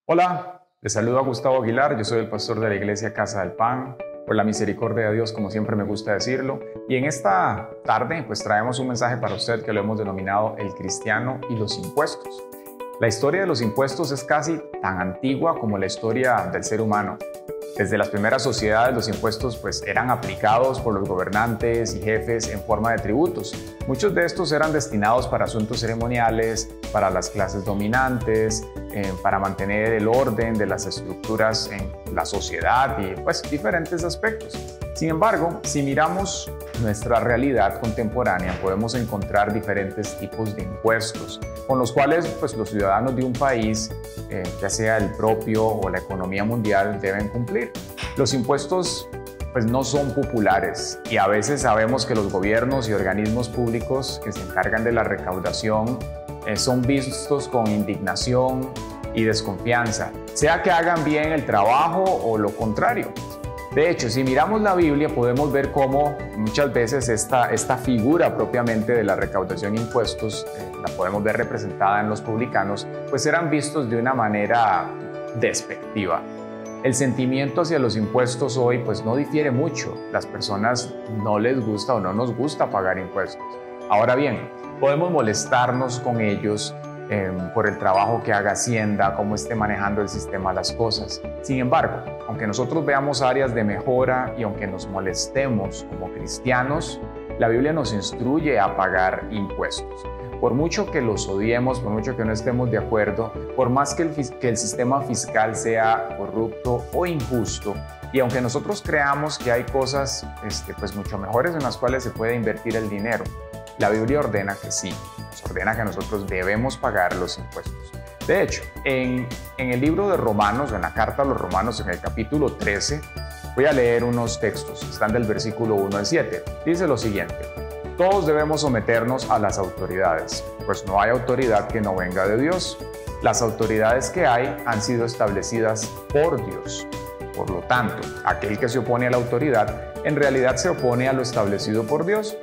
Hola, les saludo a Gustavo Aguilar, yo soy el pastor de la iglesia Casa del Pan, por la misericordia de Dios, como siempre me gusta decirlo. Y en esta tarde pues traemos un mensaje para usted que lo hemos denominado El cristiano y los impuestos. La historia de los impuestos es casi tan antigua como la historia del ser humano. Desde las primeras sociedades los impuestos pues eran aplicados por los gobernantes y jefes en forma de tributos. Muchos de estos eran destinados para asuntos ceremoniales, para las clases dominantes, para mantener el orden de las estructuras en la sociedad y pues diferentes aspectos. Sin embargo, si miramos nuestra realidad contemporánea, podemos encontrar diferentes tipos de impuestos con los cuales pues, los ciudadanos de un país, ya sea el propio o la economía mundial, deben cumplir. Los impuestos pues, no son populares y a veces sabemos que los gobiernos y organismos públicos que se encargan de la recaudación son vistos con indignación y desconfianza, sea que hagan bien el trabajo o lo contrario. De hecho, si miramos la Biblia podemos ver cómo muchas veces esta figura propiamente de la recaudación de impuestos, la podemos ver representada en los publicanos, pues eran vistos de una manera despectiva. El sentimiento hacia los impuestos hoy pues no difiere mucho. Las personas no les gusta o no nos gusta pagar impuestos. Ahora bien, podemos molestarnos con ellos por el trabajo que haga Hacienda, cómo esté manejando el sistema las cosas. Sin embargo, aunque nosotros veamos áreas de mejora y aunque nos molestemos como cristianos, la Biblia nos instruye a pagar impuestos. Por mucho que los odiemos, por mucho que no estemos de acuerdo, por más que el sistema fiscal sea corrupto o injusto, y aunque nosotros creamos que hay cosas pues mucho mejores en las cuales se puede invertir el dinero, la Biblia ordena que sí, nos ordena que nosotros debemos pagar los impuestos. De hecho, en el libro de Romanos, en la carta a los Romanos, en el capítulo 13, voy a leer unos textos, están del versículo 1 al 7. Dice lo siguiente: todos debemos someternos a las autoridades, pues no hay autoridad que no venga de Dios. Las autoridades que hay han sido establecidas por Dios. Por lo tanto, aquel que se opone a la autoridad, en realidad se opone a lo establecido por Dios.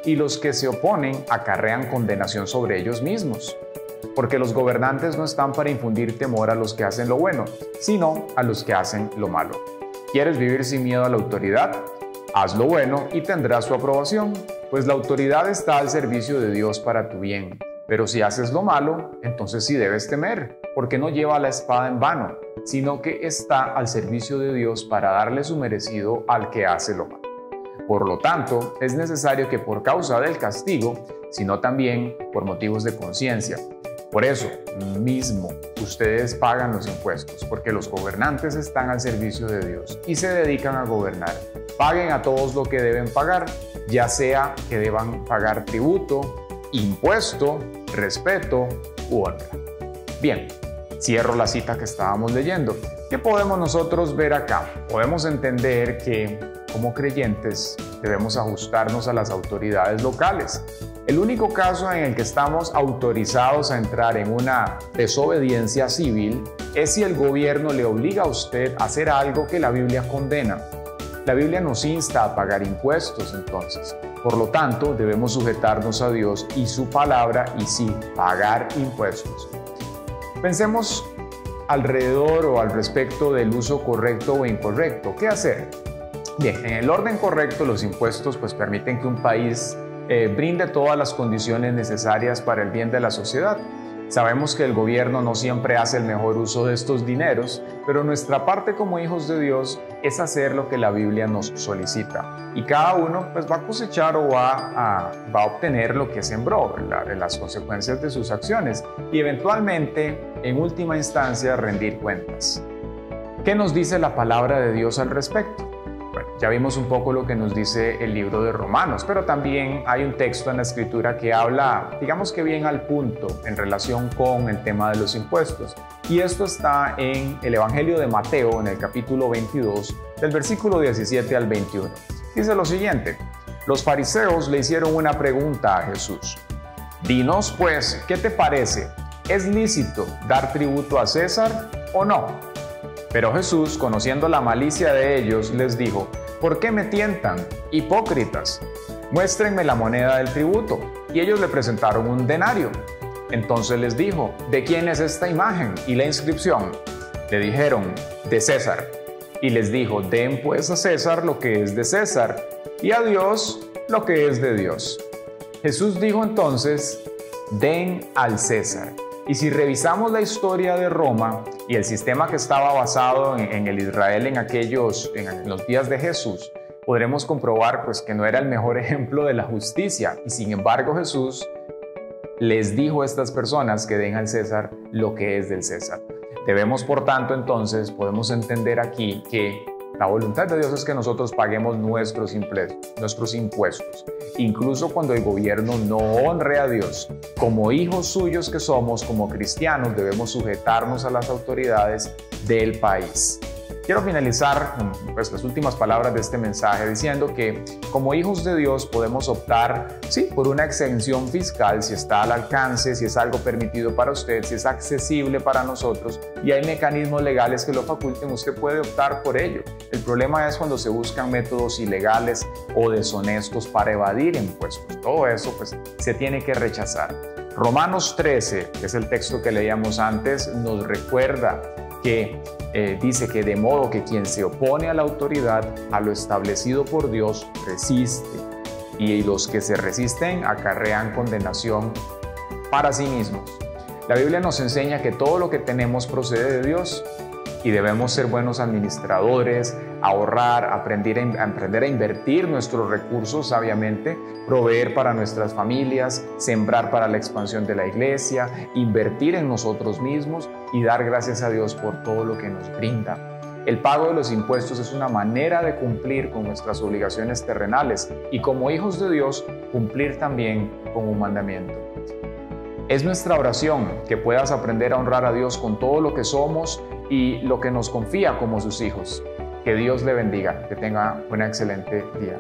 Y los que se oponen acarrean condenación sobre ellos mismos, porque los gobernantes no están para infundir temor a los que hacen lo bueno, sino a los que hacen lo malo. ¿Quieres vivir sin miedo a la autoridad? Haz lo bueno y tendrás su aprobación, pues la autoridad está al servicio de Dios para tu bien. Pero si haces lo malo, entonces sí debes temer, porque no lleva la espada en vano, sino que está al servicio de Dios para darle su merecido al que hace lo malo. Por lo tanto, es necesario que por causa del castigo, sino también por motivos de conciencia. Por eso mismo, ustedes pagan los impuestos, porque los gobernantes están al servicio de Dios y se dedican a gobernar. Paguen a todos lo que deben pagar, ya sea que deban pagar tributo, impuesto, respeto u honra. Bien, cierro la cita que estábamos leyendo. ¿Qué podemos nosotros ver acá? Podemos entender que como creyentes debemos ajustarnos a las autoridades locales. El único caso en el que estamos autorizados a entrar en una desobediencia civil es si el gobierno le obliga a usted a hacer algo que la Biblia condena. La Biblia nos insta a pagar impuestos entonces. Por lo tanto, debemos sujetarnos a Dios y su palabra y sí, pagar impuestos. Pensemos alrededor o al respecto del uso correcto o incorrecto. ¿Qué hacer? Bien, en el orden correcto, los impuestos pues, permiten que un país brinde todas las condiciones necesarias para el bien de la sociedad. Sabemos que el gobierno no siempre hace el mejor uso de estos dineros, pero nuestra parte como hijos de Dios es hacer lo que la Biblia nos solicita. Y cada uno pues, va a cosechar o va a obtener lo que sembró, las consecuencias de sus acciones y eventualmente, en última instancia, rendir cuentas. ¿Qué nos dice la palabra de Dios al respecto? Bueno, ya vimos un poco lo que nos dice el libro de Romanos, pero también hay un texto en la Escritura que habla, digamos que bien al punto, en relación con el tema de los impuestos. Y esto está en el Evangelio de Mateo, en el capítulo 22, del versículo 17 al 21. Dice lo siguiente: los fariseos le hicieron una pregunta a Jesús. Dinos pues, ¿qué te parece? ¿Es lícito dar tributo a César o no? Pero Jesús, conociendo la malicia de ellos, les dijo: ¿por qué me tientan, hipócritas? Muéstrenme la moneda del tributo. Y ellos le presentaron un denario. Entonces les dijo: ¿de quién es esta imagen y la inscripción? Le dijeron, de César. Y les dijo, den pues a César lo que es de César, y a Dios lo que es de Dios. Jesús dijo entonces, den al César. Y si revisamos la historia de Roma y el sistema que estaba basado en el Israel en los días de Jesús, podremos comprobar pues, que no era el mejor ejemplo de la justicia. Y sin embargo Jesús les dijo a estas personas que den al César lo que es del César. Debemos, por tanto, entonces, podemos entender aquí que la voluntad de Dios es que nosotros paguemos nuestros impuestos, incluso cuando el gobierno no honre a Dios. Como hijos suyos que somos, como cristianos, debemos sujetarnos a las autoridades del país. Quiero finalizar pues, las últimas palabras de este mensaje diciendo que como hijos de Dios podemos optar, sí, por una exención fiscal si está al alcance, si es algo permitido para usted, si es accesible para nosotros y hay mecanismos legales que lo faculten, usted puede optar por ello. El problema es cuando se buscan métodos ilegales o deshonestos para evadir impuestos. Todo eso pues, se tiene que rechazar. Romanos 13, que es el texto que leíamos antes, nos recuerda que dice que de modo que quien se opone a la autoridad, a lo establecido por Dios, resiste. Y los que se resisten acarrean condenación para sí mismos. La Biblia nos enseña que todo lo que tenemos procede de Dios y debemos ser buenos administradores, ahorrar, aprender a invertir nuestros recursos sabiamente, proveer para nuestras familias, sembrar para la expansión de la iglesia, invertir en nosotros mismos y dar gracias a Dios por todo lo que nos brinda. El pago de los impuestos es una manera de cumplir con nuestras obligaciones terrenales y como hijos de Dios cumplir también con un mandamiento. Es nuestra oración que puedas aprender a honrar a Dios con todo lo que somos y lo que nos confía como sus hijos. Que Dios le bendiga, que tenga un excelente día.